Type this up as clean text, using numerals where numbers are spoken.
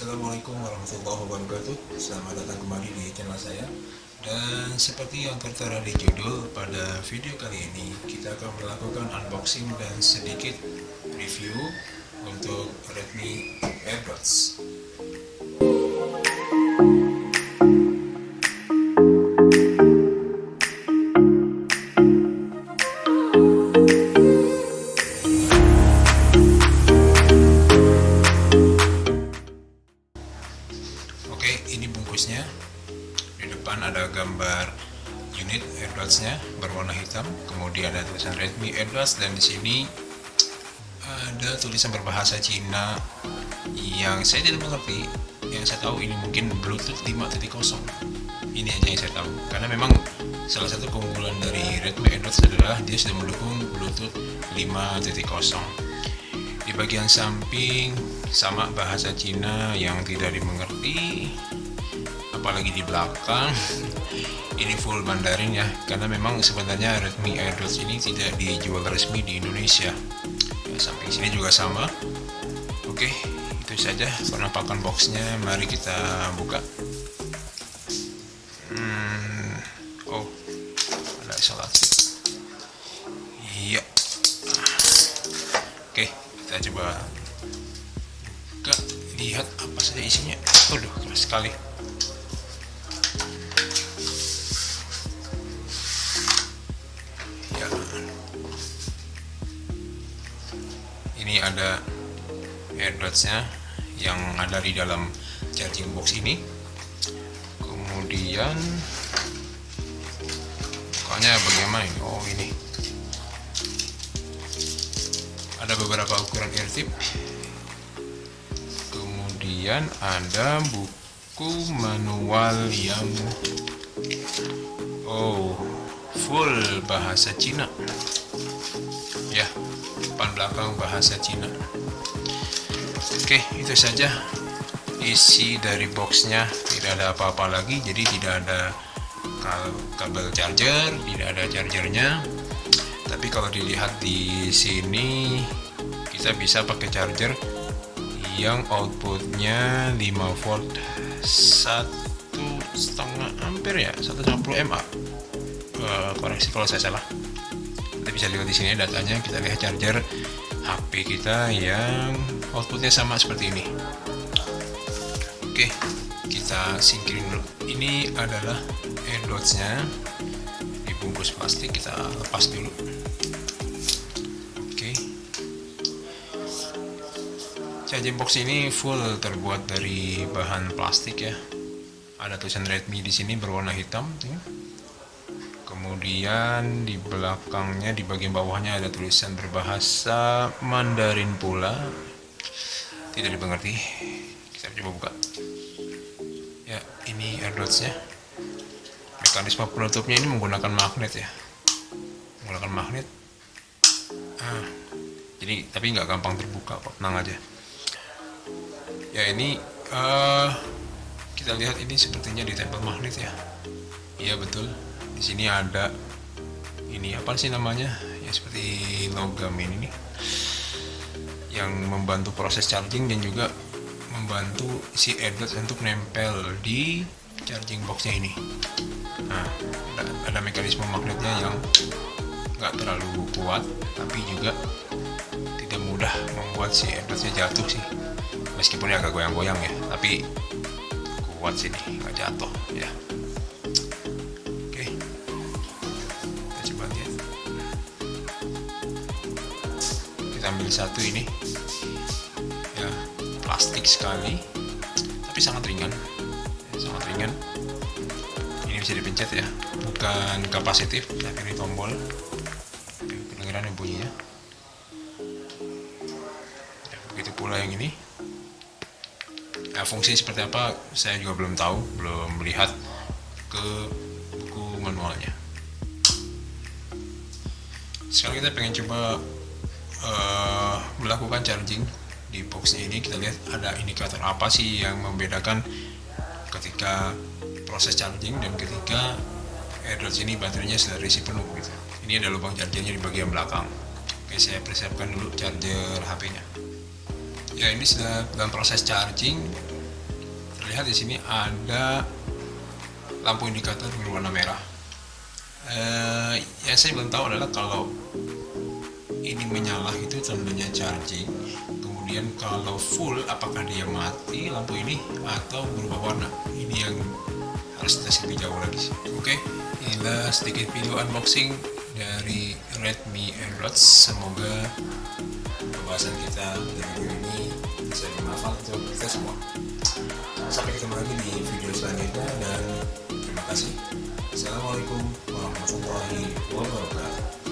Assalamualaikum warahmatullahi wabarakatuh. Selamat datang kembali di channel saya. Dan seperti yang tertera di judul, pada video kali ini kita akan melakukan unboxing dan sedikit review untuk Redmi AirDots. Oke, ini bungkusnya. Di depan ada gambar unit AirDots-nya berwarna hitam, kemudian ada tulisan Redmi AirDots, dan di sini ada tulisan berbahasa Cina yang saya tidak mengerti. Yang saya tahu ini mungkin Bluetooth 5.0. Ini aja yang saya tahu. Karena memang salah satu keunggulan dari Redmi AirDots adalah dia sudah mendukung Bluetooth 5.0. Di bagian samping sama bahasa Cina yang tidak dimengerti, apalagi di belakang ini full Mandarin ya, karena memang sebenarnya Redmi AirDots ini tidak dijual resmi di Indonesia ya. Samping sini juga sama. Oke, itu saja penampakan boxnya. Mari kita buka. Oh, ada isolasi. Iya. Oke, kita coba buka, lihat apa saja isinya. Waduh, keras sekali. Ya, ini ada AirDots-nya yang ada di dalam charging box ini. Kemudian pokoknya bagaimana ini? Oh, ini ada beberapa ukuran eartip. Kemudian ada buku manual yang full bahasa Cina ya, depan belakang bahasa Cina. Oke, itu saja isi dari boxnya. Tidak ada apa-apa lagi, jadi tidak ada kabel charger, tidak ada chargernya. Tapi kalau dilihat di sini, kita bisa pakai charger yang outputnya 5 volt 1,5 ampere ya, 150 mAh. Koreksi kalau saya salah. Kita bisa lihat di sini datanya. Kita lihat charger HP kita yang outputnya sama seperti ini. Oke, kita singkirin dulu. Ini adalah AirDots-nya dibungkus plastik. Kita lepas dulu. Oke, charging box ini full terbuat dari bahan plastik ya. Ada tulisan Redmi di sini berwarna hitam ya. Kemudian di belakangnya, di bagian bawahnya ada tulisan berbahasa Mandarin pula. Tidak dimengerti. Kita coba buka. Ya, ini AirDots-nya. Mekanisme penutupnya ini menggunakan magnet ya. Menggunakan magnet. Jadi tapi nggak gampang terbuka kok, tenang aja. Ya, ini kita lihat ini sepertinya ditempel magnet ya. Iya betul. Di sini ada ini apa sih namanya? Ya seperti logam ini nih, yang membantu proses charging dan juga membantu si AirDots untuk nempel di charging boxnya ini. Nah, ada mekanisme magnetnya yang nggak terlalu kuat, tapi juga tidak mudah membuat si AirDotsnya jatuh sih. Meskipun ya agak goyang-goyang ya, tapi kuat sih nih, nggak jatuh ya. Kita ambil satu ini ya, plastik sekali tapi sangat ringan ya, sangat ringan. Ini bisa dipencet ya, bukan kapasitif tapi ini tombol. Kedengeran ya bunyinya ya, begitu pula yang ini ya. Fungsi seperti apa saya juga belum tahu, belum melihat ke buku manualnya. Sekarang kita pengen coba melakukan charging di boxnya ini. Kita lihat ada indikator apa sih yang membedakan ketika proses charging dan ketika AirDots ini baterainya sudah terisi penuh gitu. Ini ada lubang chargernya di bagian belakang. Oke, saya persiapkan dulu charger HP-nya. Ya, ini sudah dalam proses charging. terlihat di sini ada lampu indikator berwarna merah. Yang saya belum tahu adalah kalau ini menyala itu tandanya charging, kemudian kalau full apakah dia mati lampu ini atau berubah warna. Ini yang harus kita lebih jauh lagi sih. Oke, inilah sedikit video unboxing dari Redmi AirDots. Semoga pembahasan kita dari video ini bisa bermanfaat untuk kita semua. Sampai ketemu lagi di video selanjutnya dan terima kasih. Assalamualaikum warahmatullahi wabarakatuh.